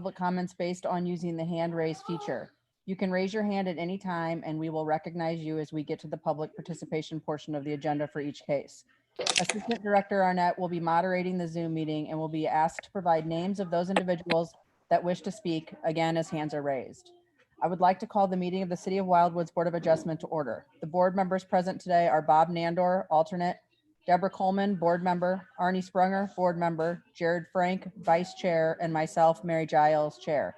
public comments based on using the hand raise feature. You can raise your hand at any time and we will recognize you as we get to the public participation portion of the agenda for each case. Assistant Director Arnett will be moderating the Zoom meeting and will be asked to provide names of those individuals that wish to speak, again, as hands are raised. I would like to call the meeting of the City of Wildwood's Board of Adjustment to order. The board members present today are Bob Nandor, alternate, Deborah Coleman, board member, Arnie Sprunger, board member, Jared Frank, vice chair, and myself, Mary Giles, chair.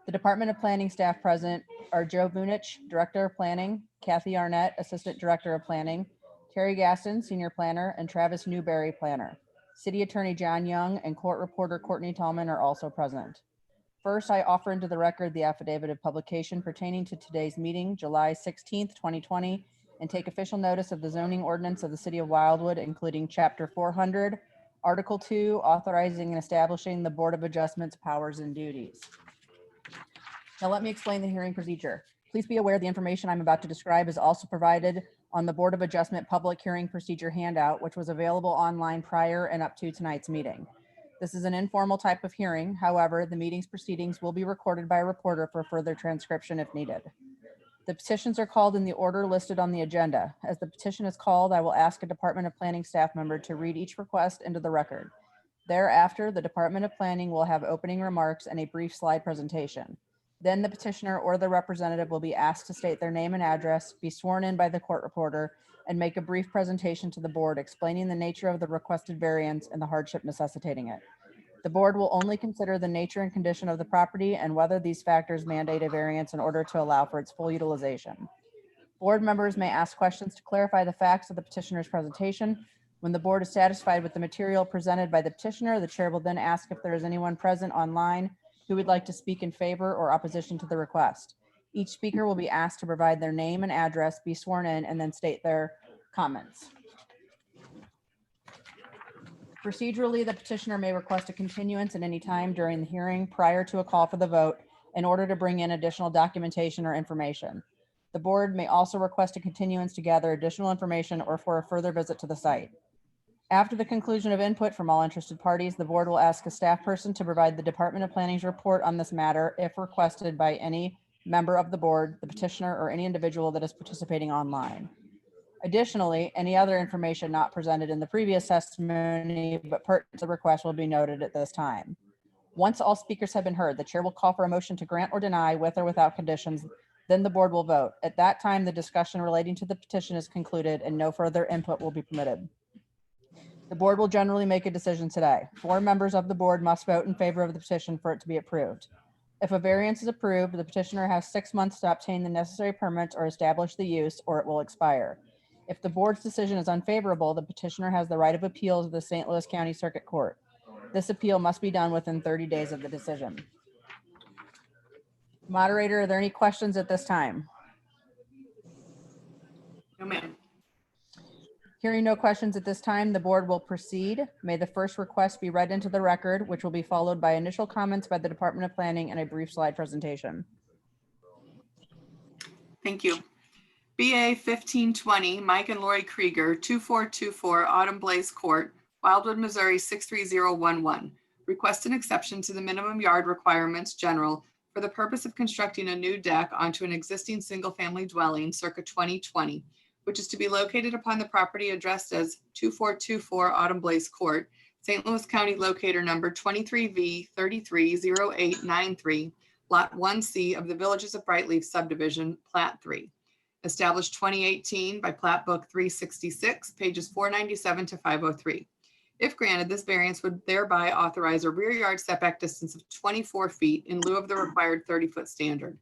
The Department of Planning staff present are Joe Vunich, Director of Planning, Kathy Arnett, Assistant Director of Planning, Terry Gaston, Senior Planner, and Travis Newberry, Planner. City Attorney John Young and Court Reporter Courtney Tallman are also present. First, I offer into the record the affidavit of publication pertaining to today's meeting, July 16th, 2020, and take official notice of the zoning ordinance of the City of Wildwood, including Chapter 400, Article 2, authorizing and establishing the Board of Adjustment's powers and duties. Now let me explain the hearing procedure. Please be aware the information I'm about to describe is also provided on the Board of Adjustment Public Hearing Procedure handout, which was available online prior and up to tonight's meeting. This is an informal type of hearing. However, the meeting's proceedings will be recorded by a reporter for further transcription if needed. The petitions are called in the order listed on the agenda. As the petition is called, I will ask a Department of Planning staff member to read each request into the record. Thereafter, the Department of Planning will have opening remarks and a brief slide presentation. Then the petitioner or the representative will be asked to state their name and address, be sworn in by the court reporter, and make a brief presentation to the board explaining the nature of the requested variance and the hardship necessitating it. The board will only consider the nature and condition of the property and whether these factors mandate a variance in order to allow for its full utilization. Board members may ask questions to clarify the facts of the petitioner's presentation. When the board is satisfied with the material presented by the petitioner, the chair will then ask if there is anyone present online who would like to speak in favor or opposition to the request. Each speaker will be asked to provide their name and address, be sworn in, and then state their comments. Procedurally, the petitioner may request a continuance at any time during the hearing prior to a call for the vote in order to bring in additional documentation or information. The board may also request a continuance to gather additional information or for a further visit to the site. After the conclusion of input from all interested parties, the board will ask a staff person to provide the Department of Planning's report on this matter if requested by any member of the board, the petitioner, or any individual that is participating online. Additionally, any other information not presented in the previous testimony but pertinent to the request will be noted at this time. Once all speakers have been heard, the chair will call for a motion to grant or deny with or without conditions. Then the board will vote. At that time, the discussion relating to the petition is concluded and no further input will be permitted. The board will generally make a decision today. 4 members of the board must vote in favor of the petition for it to be approved. If a variance is approved, the petitioner has 6 months to obtain the necessary permits or establish the use, or it will expire. If the board's decision is unfavorable, the petitioner has the right of appeal to the St. Louis County Circuit Court. This appeal must be done within 30 days of the decision. Moderator, are there any questions at this time? No, ma'am. Hearing no questions at this time, the board will proceed. May the first request be read into the record, which will be followed by initial comments by the Department of Planning and a brief slide presentation. Thank you. BA 1520, Mike and Lori Krieger, 2424 Autumn Blaze Court, Wildwood, Missouri 63011. Request an exception to the minimum yard requirements general for the purpose of constructing a new deck onto an existing single-family dwelling circa 2020, which is to be located upon the property addressed as 2424 Autumn Blaze Court, St. Louis County locator number 23V330893, Lot 1C of the Villages of Brightleaf subdivision, Plat 3. Established 2018 by Plat Book 366, pages 497 to 503. If granted, this variance would thereby authorize a rear yard setback distance of 24 feet in lieu of the required 30-foot standard.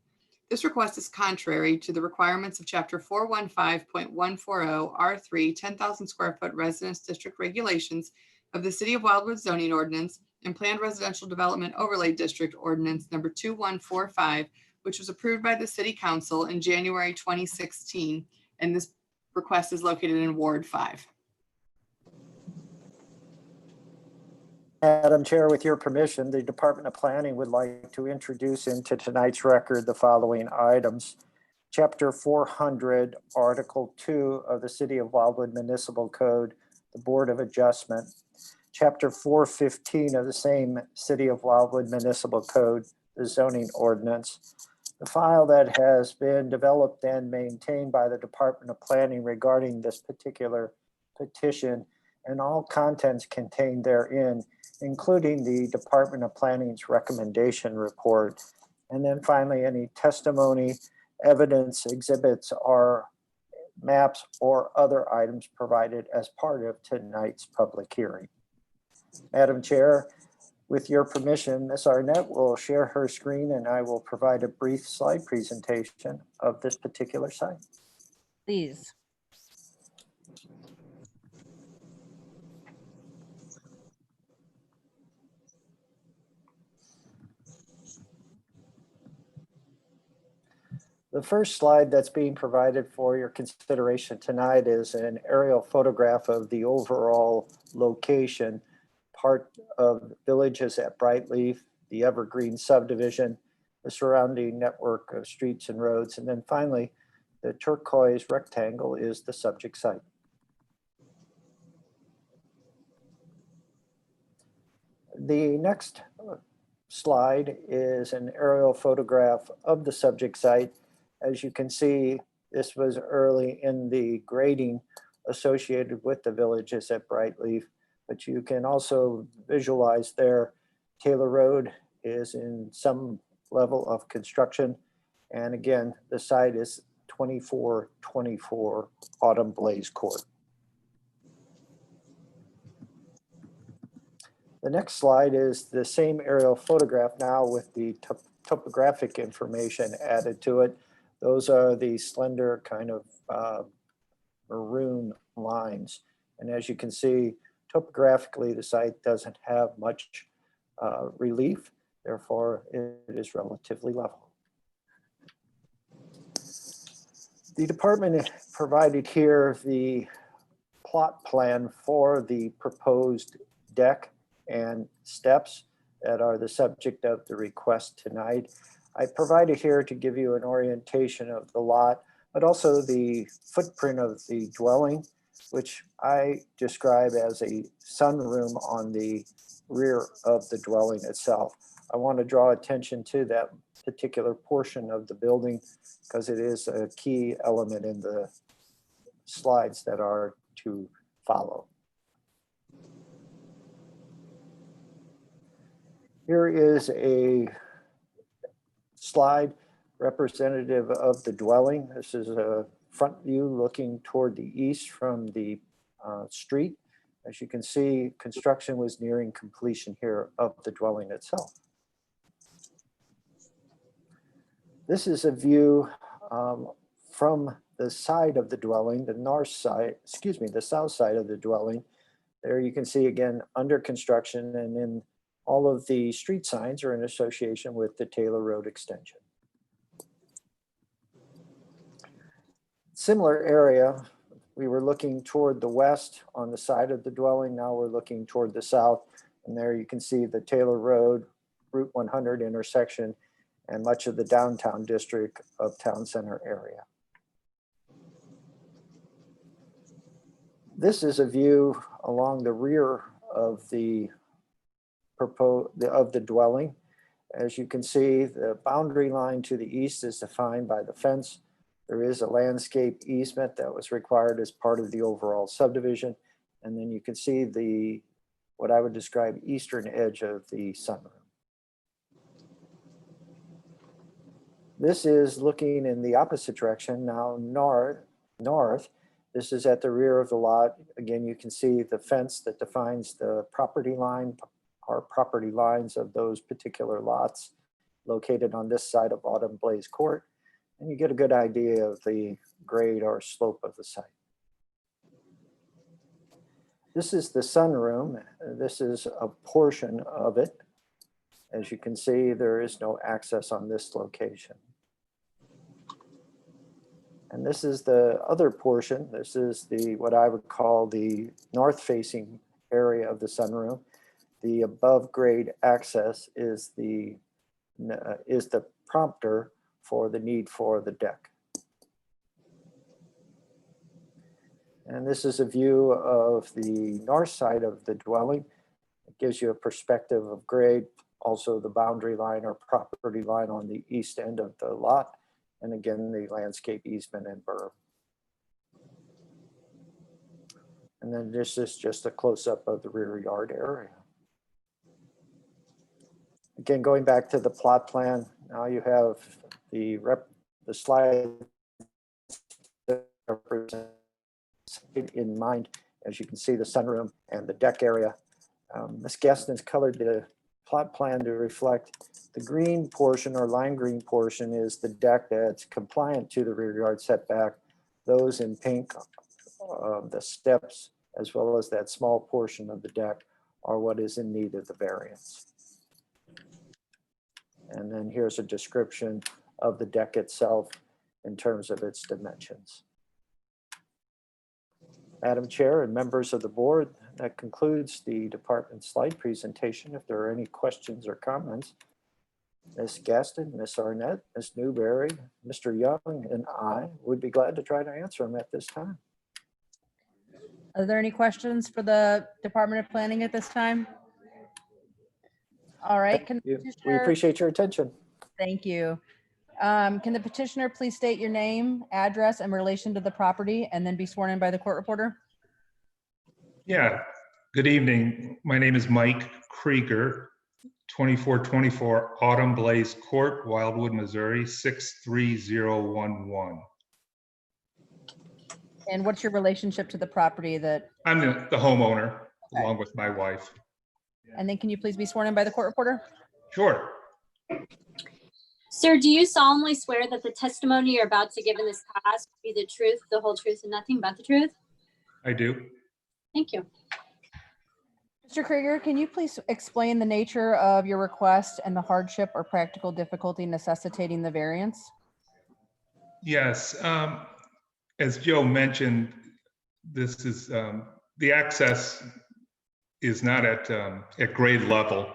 This request is contrary to the requirements of Chapter 415.140 R3 10,000 square foot residence district regulations of the City of Wildwood zoning ordinance and Planned Residential Development Overlay District Ordinance number 2145, which was approved by the City Council in January 2016, and this request is located in Ward 5. Madam Chair, with your permission, the Department of Planning would like to introduce into tonight's record the following items. Chapter 400, Article 2 of the City of Wildwood Municipal Code, the Board of Adjustment. Chapter 415 of the same City of Wildwood Municipal Code, the zoning ordinance. The file that has been developed and maintained by the Department of Planning regarding this particular petition and all contents contained therein, including the Department of Planning's recommendation report. And then finally, any testimony, evidence, exhibits, or maps or other items provided as part of tonight's public hearing. Madam Chair, with your permission, Ms. Arnett will share her screen and I will provide a brief slide presentation of this particular site. Please. The first slide that's being provided for your consideration tonight is an aerial photograph of the overall location, part of villages at Brightleaf, the Evergreen subdivision, the surrounding network of streets and roads, and then finally, the turquoise rectangle is the subject site. The next slide is an aerial photograph of the subject site. As you can see, this was early in the grading associated with the villages at Brightleaf, but you can also visualize there Taylor Road is in some level of construction. And again, the site is 2424 Autumn Blaze Court. The next slide is the same aerial photograph now with the topographic information added to it. Those are the slender kind of maroon lines. And as you can see, topographically, the site doesn't have much relief. Therefore, it is relatively level. The department provided here the plot plan for the proposed deck and steps that are the subject of the request tonight. I provided here to give you an orientation of the lot, but also the footprint of the dwelling, which I describe as a sunroom on the rear of the dwelling itself. I want to draw attention to that particular portion of the building because it is a key element in the slides that are to follow. Here is a slide representative of the dwelling. This is a front view looking toward the east from the street. As you can see, construction was nearing completion here of the dwelling itself. This is a view from the side of the dwelling, the north side, excuse me, the south side of the dwelling. There you can see again under construction, and then all of the street signs are in association with the Taylor Road extension. Similar area, we were looking toward the west on the side of the dwelling. Now we're looking toward the south. And there you can see the Taylor Road, Route 100 intersection, and much of the downtown district of Town Center area. This is a view along the rear of the dwelling. As you can see, the boundary line to the east is defined by the fence. There is a landscape easement that was required as part of the overall subdivision. And then you can see the, what I would describe, eastern edge of the sunroom. This is looking in the opposite direction, now north. This is at the rear of the lot. Again, you can see the fence that defines the property line or property lines of those particular lots located on this side of Autumn Blaze Court. And you get a good idea of the grade or slope of the site. This is the sunroom. This is a portion of it. As you can see, there is no access on this location. And this is the other portion. This is the, what I would call the north-facing area of the sunroom. The above grade access is the prompter for the need for the deck. And this is a view of the north side of the dwelling. gives you a perspective of grade, also the boundary line or property line on the east end of the lot, and again, the landscape easement and berm. And then this is just a close-up of the rear yard area. Again, going back to the plot plan, now you have the slide that represents in mind. As you can see, the sunroom and the deck area. Ms. Gaston's colored the plot plan to reflect the green portion or lime green portion is the deck that's compliant to the rear yard setback. Those in pink, the steps, as well as that small portion of the deck are what is in need of the variance. And then here's a description of the deck itself in terms of its dimensions. Madam Chair and members of the board, that concludes the department slide presentation. If there are any questions or comments, Ms. Gaston, Ms. Arnett, Ms. Newberry, Mr. Young, and I would be glad to try to answer them at this time. Are there any questions for the Department of Planning at this time? All right. We appreciate your attention. Thank you. Can the petitioner please state your name, address, and relation to the property, and then be sworn in by the court reporter? Yeah, good evening. My name is Mike Krieger, 2424 Autumn Blaze Court, Wildwood, Missouri, 63011. And what's your relationship to the property that? I'm the homeowner, Okay. along with my wife. And then can you please be sworn in by the court reporter? Sure. Sir, do you solemnly swear that the testimony you're about to give in this class will be the truth, the whole truth, and nothing but the truth? I do. Thank you. Mr. Krieger, can you please explain the nature of your request and the hardship or practical difficulty necessitating the variance? Yes. As Joe mentioned, this is the access is not at grade level,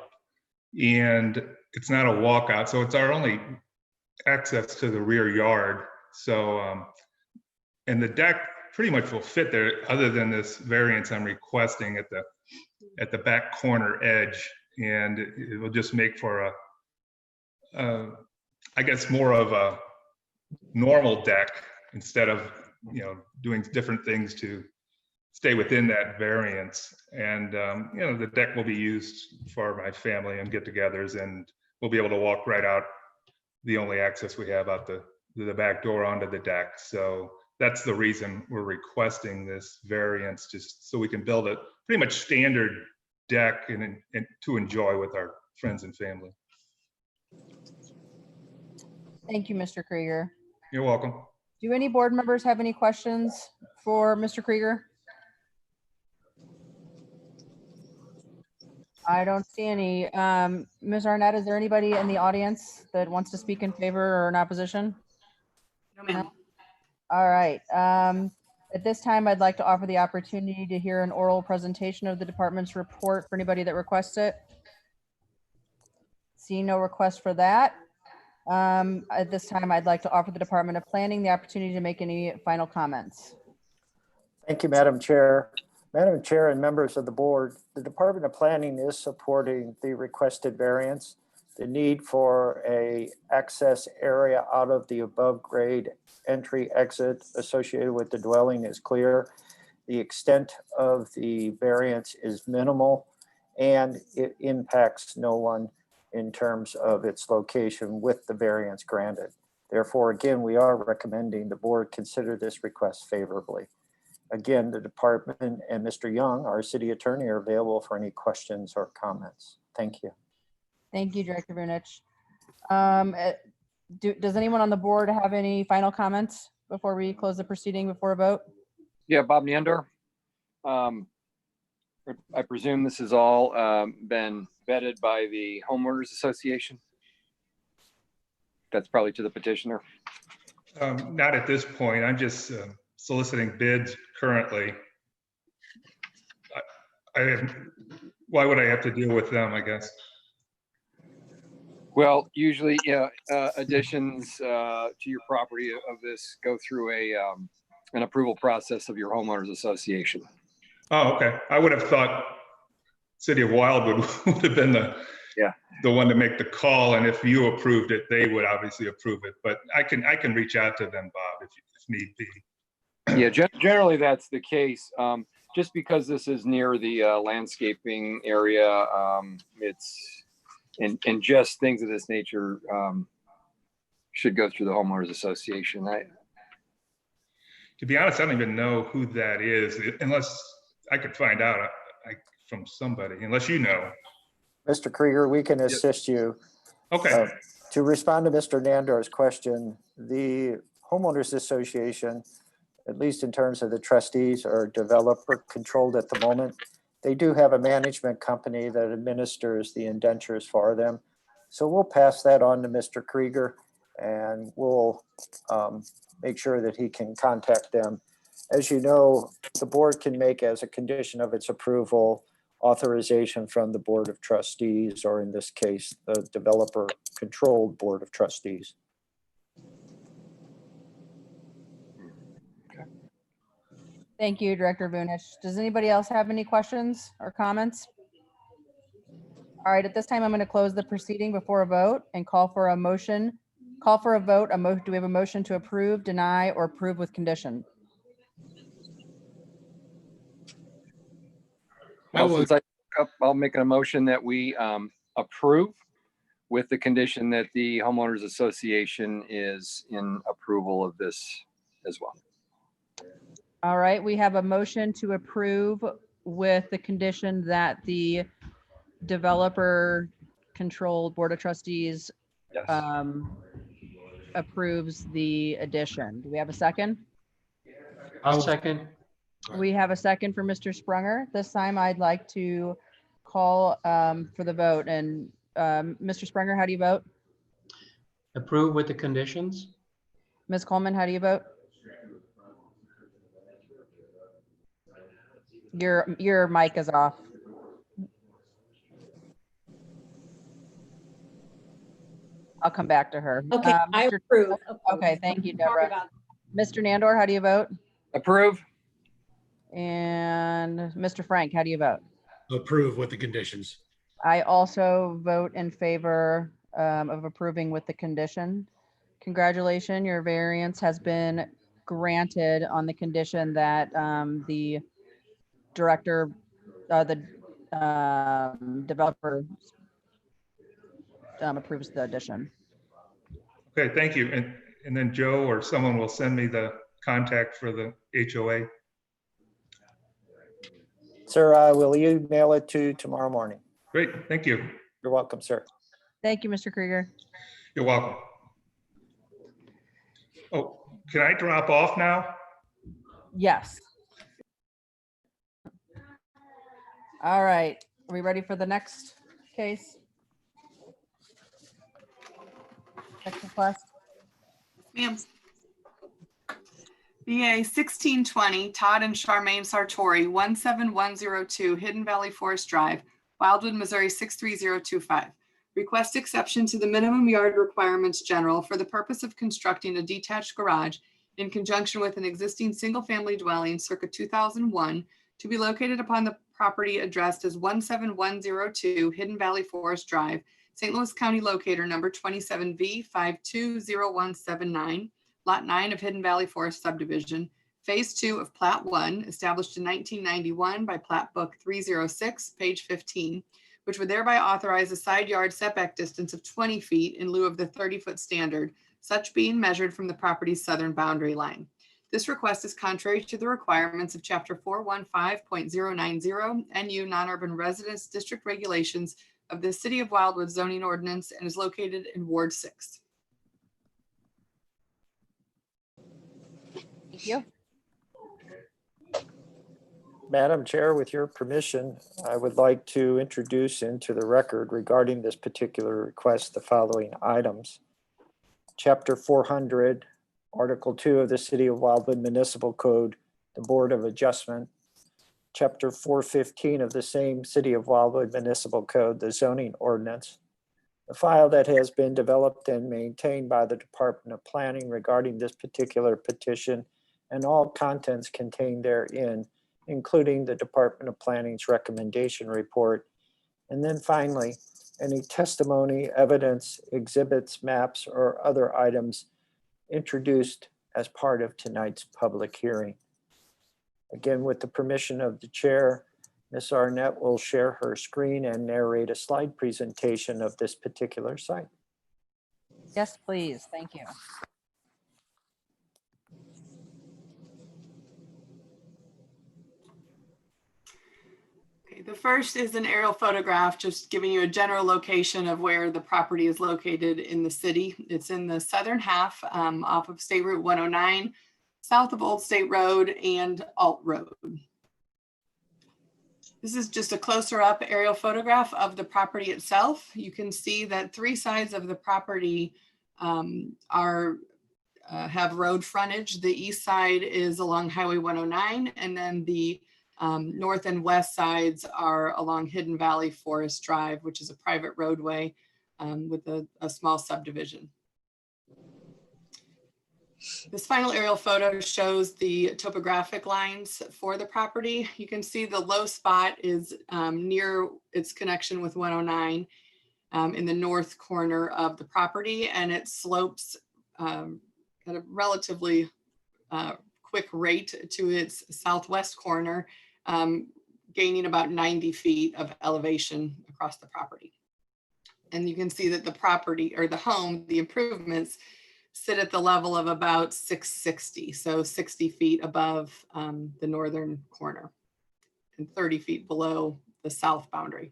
and it's not a walkout, so it's our only access to the rear yard. So, and the deck pretty much will fit there, other than this variance I'm requesting at the back corner edge, and it will just make for a, I guess, more of a normal deck instead of doing different things to stay within that variance. And the deck will be used for my family and get-togethers, and we'll be able to walk right out the only access we have out the back door onto the deck. So that's the reason we're requesting this variance, just so we can build a pretty much standard deck and to enjoy with our friends and family. Thank you, Mr. Krieger. You're welcome. Do any board members have any questions for Mr. Krieger? I don't see any. Ms. Arnett, is there anybody in the audience that wants to speak in favor or in opposition? No, ma'am. All right. At this time, I'd like to offer the opportunity to hear an oral presentation of the department's report for anybody that requests it. See no request for that. At this time, I'd like to offer the Department of Planning the opportunity to make any final comments. Thank you, Madam Chair. Madam Chair and members of the board, the Department of Planning is supporting the requested variance. The need for a access area out of the above grade entry exit associated with the dwelling is clear. The extent of the variance is minimal, and it impacts no one in terms of its location with the variance granted. Therefore, again, we are recommending the board consider this request favorably. Again, the department and Mr. Young, our city attorney, are available for any questions or comments. Thank you. Thank you, Director Vunich. Does anyone on the board have any final comments before we close the proceeding before a vote? Yeah, Bob Neander. I presume this has all been vetted by the homeowners association. That's probably to the petitioner. Not at this point. I'm just soliciting bids currently. Why would I have to deal with them, I guess? Well, usually, additions to your property of this go through an approval process of your homeowners association. Oh, okay. I would have thought City of Wildwood would have been the one to make the call, and if you approved it, they would obviously approve it. But I can reach out to them, Bob, if need be. Yeah, generally that's the case. Just because this is near the landscaping area, it's and just things of this nature should go through the homeowners association. To be honest, I don't even know who that is, unless I could find out from somebody, unless you know. Mr. Krieger, we can assist you. Okay. To respond to Mr. Nandor's question, the homeowners association, at least in terms of the trustees, are developer controlled at the moment. They do have a management company that administers the indentures for them. So we'll pass that on to Mr. Krieger, and we'll make sure that he can contact them. As you know, the board can make as a condition of its approval authorization from the Board of Trustees, or in this case, the developer controlled Board of Trustees. Thank you, Director Vunish. Does anybody else have any questions or comments? All right, at this time, I'm going to close the proceeding before a vote and call for a motion. Call for a vote. Do we have a motion to approve, deny, or approve with condition? I'll make a motion that we approve with the condition that the homeowners association is in approval of this as well. All right, we have a motion to approve with the condition that the developer controlled Board of Trustees Yes. approves the addition. Do we have a second? I'll second. We have a second for Mr. Sprunger. This time I'd like to call for the vote. And Mr. Sprunger, how do you vote? Approve with the conditions. Ms. Coleman, how do you vote? Your mic is off. I'll come back to her. Okay, I approve. Okay, thank you, Sorry Deborah. about Mr. Nandor, how do you vote? Approve. And Mr. Frank, how do you vote? Approve with the conditions. I also vote in favor of approving with the condition. Congratulations, your variance has been granted on the condition that the director, the developer approves the addition. Okay, thank you. And then Joe or someone will send me the contact for the HOA. Sir, I will email it to you tomorrow morning. Great, thank you. You're welcome, sir. Thank you, Mr. Krieger. You're welcome. Oh, can I drop off now? Yes. All right, are we ready for the next case? Next request. Ma'am. BA 1620, Todd and Charmaine Sartori, 17102 Hidden Valley Forest Drive, Wildwood, Missouri 63025. Request exception to the minimum yard requirements general for the purpose of constructing a detached garage in conjunction with an existing single-family dwelling circa 2001 to be located upon the property addressed as 17102 Hidden Valley Forest Drive, St. Louis County locator number 27V520179, Lot 9 of Hidden Valley Forest Subdivision, Phase 2 of Plat 1, established in 1991 by Plat Book 306, page 15, which would thereby authorize a side yard setback distance of 20 feet in lieu of the 30-foot standard, such being measured from the property's southern boundary line. This request is contrary to the requirements of Chapter 415.090 NU Non-Urban Residence District Regulations of the City of Wildwood zoning ordinance and is located in Ward 6. Thank you. Madam Chair, with your permission, I would like to introduce into the record regarding this particular request the following items. Chapter 400, Article 2 of the City of Wildwood Municipal Code, the Board of Adjustment. Chapter 415 of the same City of Wildwood Municipal Code, the zoning ordinance. The file that has been developed and maintained by the Department of Planning regarding this particular petition and all contents contained therein, including the Department of Planning's recommendation report And then finally, any testimony, evidence, exhibits, maps, or other items introduced as part of tonight's public hearing. Again, with the permission of the chair, Ms. Arnett will share her screen and narrate a slide presentation of this particular site. Yes, please. Thank you. Okay, the first is an aerial photograph, just giving you a general location of where the property is located in the city. It's in the southern half off of State Route 109, south of Old State Road and Alt Road. This is just a closer up aerial photograph of the property itself. You can see that three sides of the property have road frontage. The east side is along Highway 109, and then the north and west sides are along Hidden Valley Forest Drive, which is a private roadway with a small subdivision. This final aerial photo shows the topographic lines for the property. You can see the low spot is near its connection with 109 in the north corner of the property, and it slopes at a relatively quick rate to its southwest corner, gaining about 90 feet of elevation across the property. And you can see that the property or the home, the improvements, sit at the level of about 660, so 60 feet above the northern corner and 30 feet below the south boundary.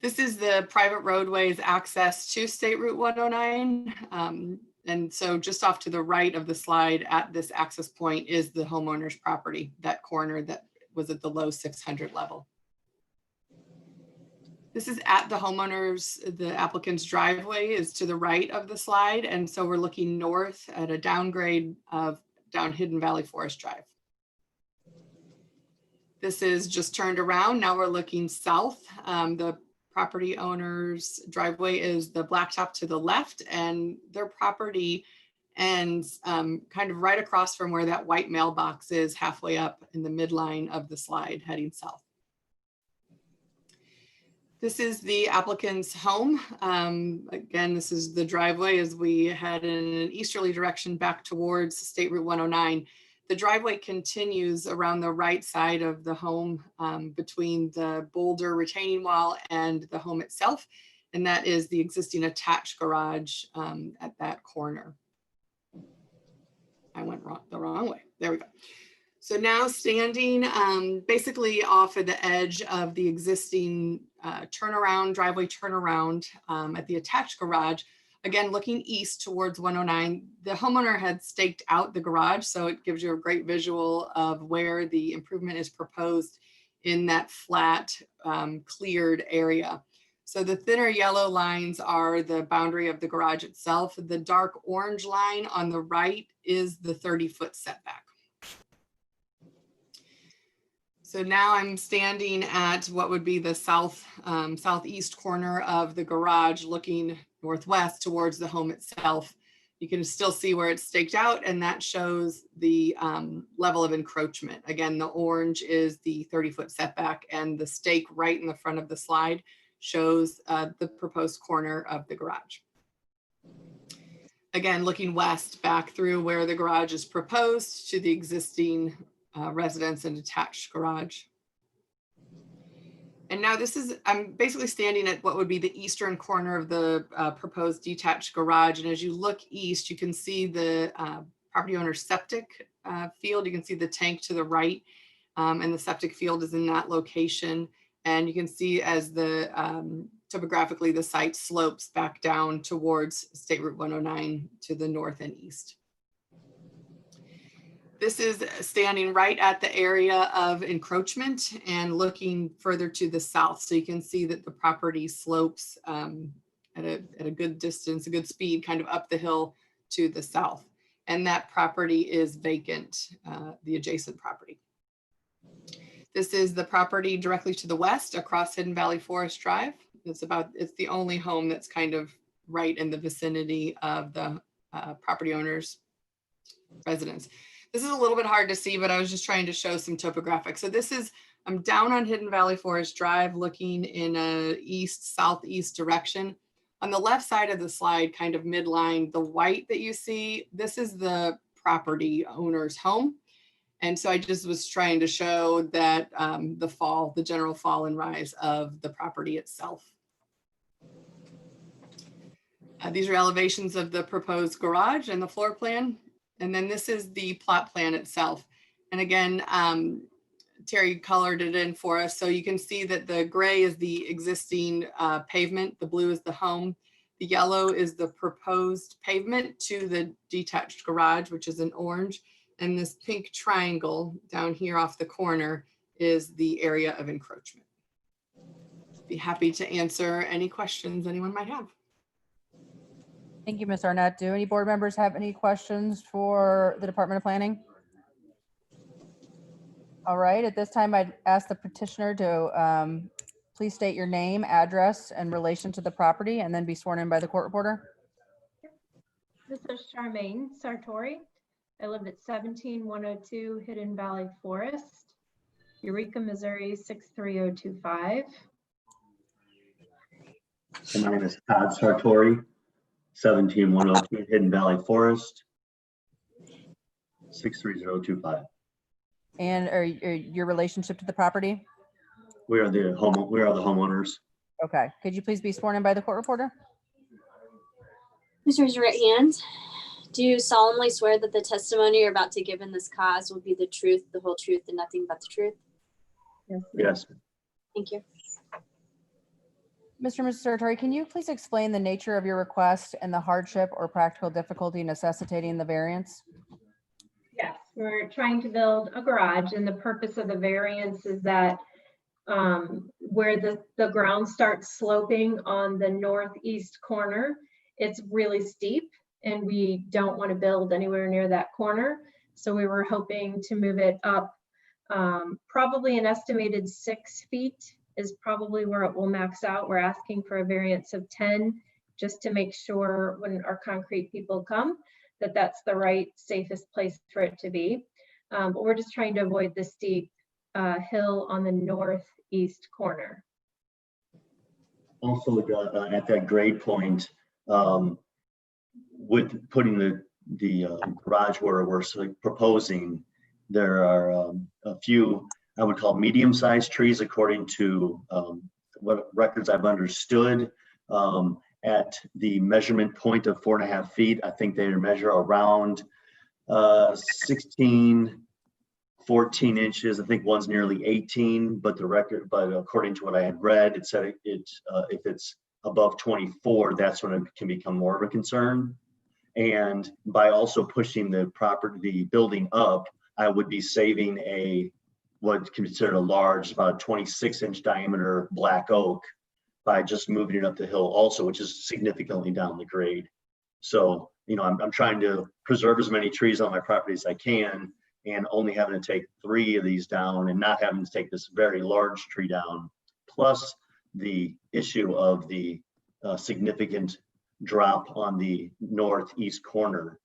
This is the private roadways access to State Route 109. And so just off to the right of the slide at this access point is the homeowner's property, that corner that was at the low 600 level. This is at the homeowner's, the applicant's driveway is to the right of the slide. And so we're looking north at a downgrade of down Hidden Valley Forest Drive. This is just turned around. Now we're looking south. The property owner's driveway is the blacktop to the left, and their property ends kind of right across from where that white mailbox is, halfway up in the midline of the slide heading south. This is the applicant's home. Again, this is the driveway as we head in an easterly direction back towards State Route 109. The driveway continues around the right side of the home between the boulder retaining wall and the home itself. And that is the existing attached garage at that corner. I went the wrong way. There we go. So now standing basically off of the edge of the existing driveway turnaround at the attached garage, again, looking east towards 109, the homeowner had staked out the garage. So it gives you a great visual of where the improvement is proposed in that flat cleared area. So the thinner yellow lines are the boundary of the garage itself. The dark orange line on the right is the 30-foot setback. So now I'm standing at what would be the southeast corner of the garage, looking northwest towards the home itself. You can still see where it's staked out, and that shows the level of encroachment. Again, the orange is the 30-foot setback, and the stake right in the front of the slide shows the proposed corner of the garage. Again, looking west back through where the garage is proposed to the existing residence and detached garage. And now I'm basically standing at what would be the eastern corner of the proposed detached garage. And as you look east, you can see the property owner's septic field. You can see the tank to the right, and the septic field is in that location. And you can see as the topographically, the site slopes back down towards State Route 109 to the north and east. This is standing right at the area of encroachment and looking further to the south. So you can see that the property slopes at a good distance, a good speed, kind of up the hill to the south. And that property is vacant, the adjacent property. This is the property directly to the west across Hidden Valley Forest Drive. It's the only home that's kind of right in the vicinity of the property owner's residence. This is a little bit hard to see, but I was just trying to show some topographic. So this is I'm down on Hidden Valley Forest Drive, looking in a east-southeast direction. On the left side of the slide, kind of midline, the white that you see, this is the property owner's home. And so I just was trying to show that the general fall and rise of the property itself. These are elevations of the proposed garage and the floor plan. And then this is the plot plan itself. And again, Terry colored it in for us. So you can see that the gray is the existing pavement. The blue is the home. The yellow is the proposed pavement to the detached garage, which is an orange. And this pink triangle down here off the corner is the area of encroachment. Be happy to answer any questions anyone might have. Thank you, Ms. Arnett. Do any board members have any questions for the Department of Planning? All right, at this time, I'd ask the petitioner to please state your name, address, and relation to the property, and then be sworn in by the court reporter. This is Charmaine Sartori. I live at 17102 Hidden Valley Forest, Eureka, Missouri 63025. My name is Todd Sartori, 17102 Hidden Valley Forest, 63025. And your relationship to the property? We are the homeowners. Okay, could you please be sworn in by the court reporter? Please raise your right hand. Do you solemnly swear that the testimony you're about to give in this cause will be the truth, the whole truth, and nothing but the truth? Yes. Thank you. Mr. and Mrs. Sartori, can you please explain the nature of your request and the hardship or practical difficulty necessitating the variance? Yes, we're trying to build a garage, and the purpose of the variance is that where the ground starts sloping on the northeast corner, it's really steep, and we don't want to build anywhere near that corner. So we were hoping to move it up probably an estimated 6 feet is probably where it will max out. We're asking for a variance of 10 just to make sure when our concrete people come that that's the right safest place for it to be. But we're just trying to avoid the steep hill on the northeast corner. Also, at that grade point, with putting the garage where we're proposing, there are a few I would call medium-sized trees according to what records I've understood. At the measurement point of 4.5 feet, I think they measure around 16, 14 inches. I think one's nearly 18, but according to what I had read, it said if it's above 24, that's when it can become more of a concern. And by also pushing the building up, I would be saving what's considered a large, about a 26-inch diameter black oak by just moving it up the hill also, which is significantly down the grade. So, I'm trying to preserve as many trees on my property as I can, and only having to take 3 of these down and not having to take this very large tree down, plus the issue of the significant drop on the northeast corner.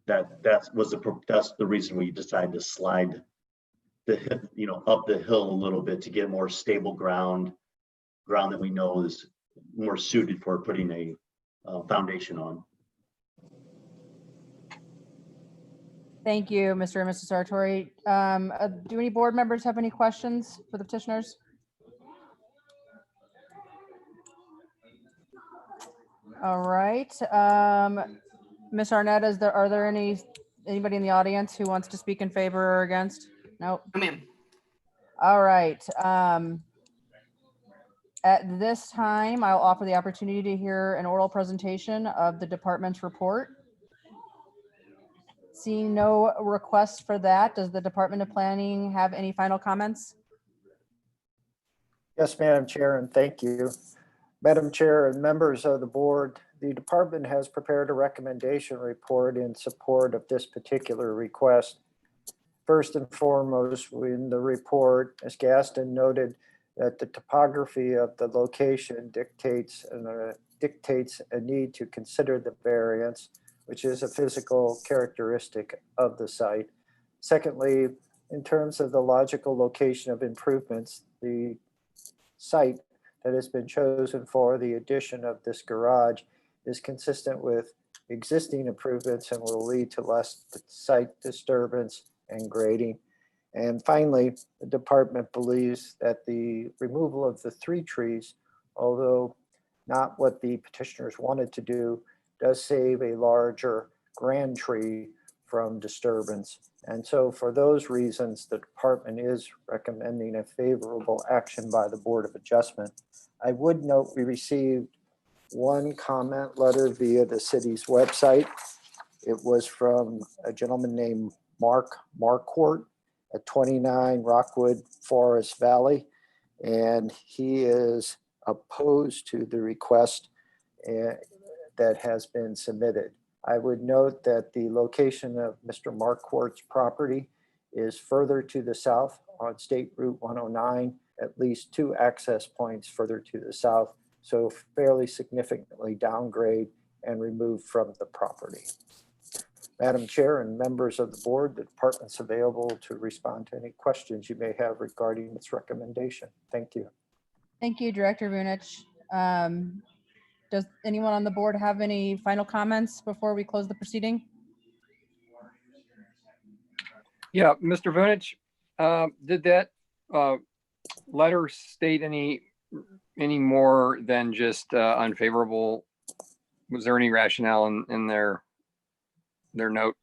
That's the reason we decided to slide up the hill a little bit to get more stable ground that we know is more suited for putting a foundation on. Thank you, Mr. and Mrs. Sartori. Do any board members have any questions for the petitioners? All right. Ms. Arnett, are there anybody in the audience who wants to speak in favor or against? Nope. No, ma'am. All right. At this time, I'll offer the opportunity to hear an oral presentation of the department's report. Seeing no requests for that, does the Department of Planning have any final comments? Yes, Madam Chair, and thank you. Madam Chair and members of the board, the department has prepared a recommendation report in support of this particular request. First and foremost, in the report, as Gaston noted, that the topography of the location dictates a need to consider the variance, which is a physical characteristic of the site. Secondly, in terms of the logical location of improvements, the site that has been chosen for the addition of this garage is consistent with existing improvements and will lead to less site disturbance and grading. And finally, the department believes that the removal of the 3 trees, although not what the petitioners wanted to do, does save a larger grand tree from disturbance. And so for those reasons, the department is recommending a favorable action by the Board of Adjustment. I would note we received one comment letter via the city's website. It was from a gentleman named Mark Marquardt at 29 Rockwood Forest Valley. And he is opposed to the request that has been submitted. I would note that the location of Mr. Marquardt's property is further to the south on State Route 109, at least 2 access points further to the south, so fairly significantly downgrade and removed from the property. Madam Chair and members of the board, the department's available to respond to any questions you may have regarding its recommendation. Thank you. Thank you, Director Vunich. Does anyone on the board have any final comments before we close the proceeding? Yeah, Mr. Vunich, did that letter state any more than just unfavorable? Was there any rationale in their note?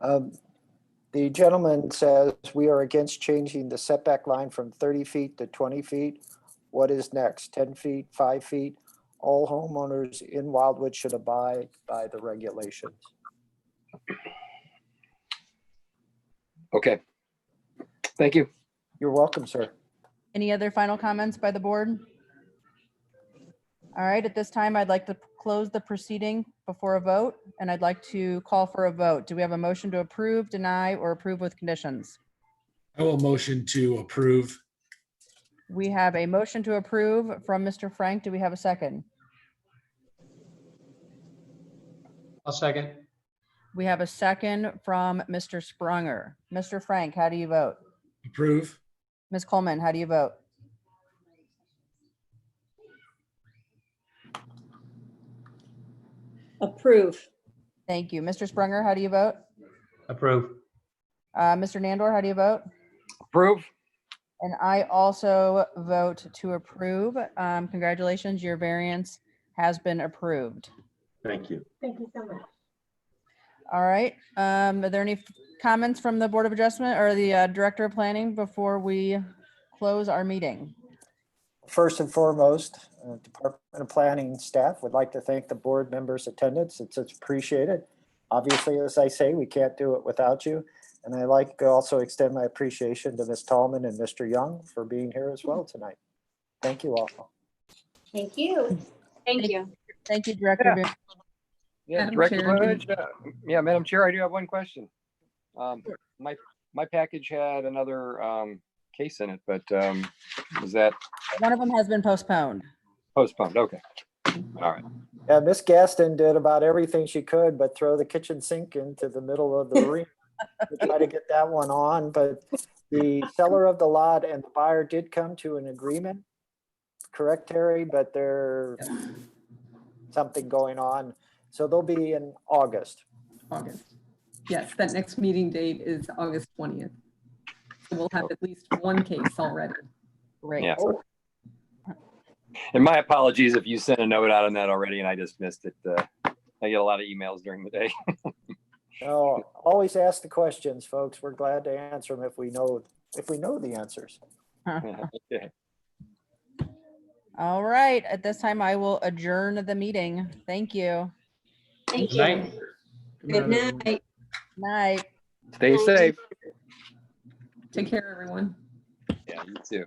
The gentleman says we are against changing the setback line from 30 feet to 20 feet. What is next? 10 feet, 5 feet? All homeowners in Wildwood should abide by the regulations. Okay. Thank you. You're welcome, sir. Any other final comments by the board? All right, at this time, I'd like to close the proceeding before a vote, and I'd like to call for a vote. Do we have a motion to approve, deny, or approve with conditions? I will motion to approve. We have a motion to approve from Mr. Frank. Do we have a second? I'll second. We have a second from Mr. Sprunger. Mr. Frank, how do you vote? Approve. Ms. Coleman, how do you vote? Approve. Thank you. Mr. Sprunger, how do you vote? Approve. Mr. Nandor, how do you vote? Approve. And I also vote to approve. Congratulations, your variance has been approved. Thank you. Thank you so much. All right. Are there any comments from the Board of Adjustment or the Director of Planning before we close our meeting? First and foremost, Department of Planning staff would like to thank the board members' attendance. It's appreciated. Obviously, as I say, we can't do it without you. And I'd like to also extend my appreciation to Ms. Tallman and Mr. Young for being here as well tonight. Thank you all. Thank you. Thank you. Thank you, Director. Yeah. Boone. Yeah, Madam Director Chair, Vunich, yeah, Madam Chair, I do have one question. My package had another case in it, but was that One of them has been postponed. postponed? Okay. All right. Yeah, Miss Gaston did about everything she could, but throw the kitchen sink into the middle of the arena to try to get that one on. But the seller of the lot and the buyer did come to an agreement. Correct, Terry? But there's something going on. So they'll be in August. August. Yes, that next meeting date is August 20th. So we'll have at least one case already. Great. Yeah. And my apologies if you sent a note out on that already and I just missed it. I get a lot of emails during the day. No, always ask the questions, folks. We're glad to answer them if we know the answers. Okay. All right. At this time, I will adjourn the meeting. Thank you. Thank Good you. night. Good night. Night. Stay safe. Take care, everyone. Yeah, you too.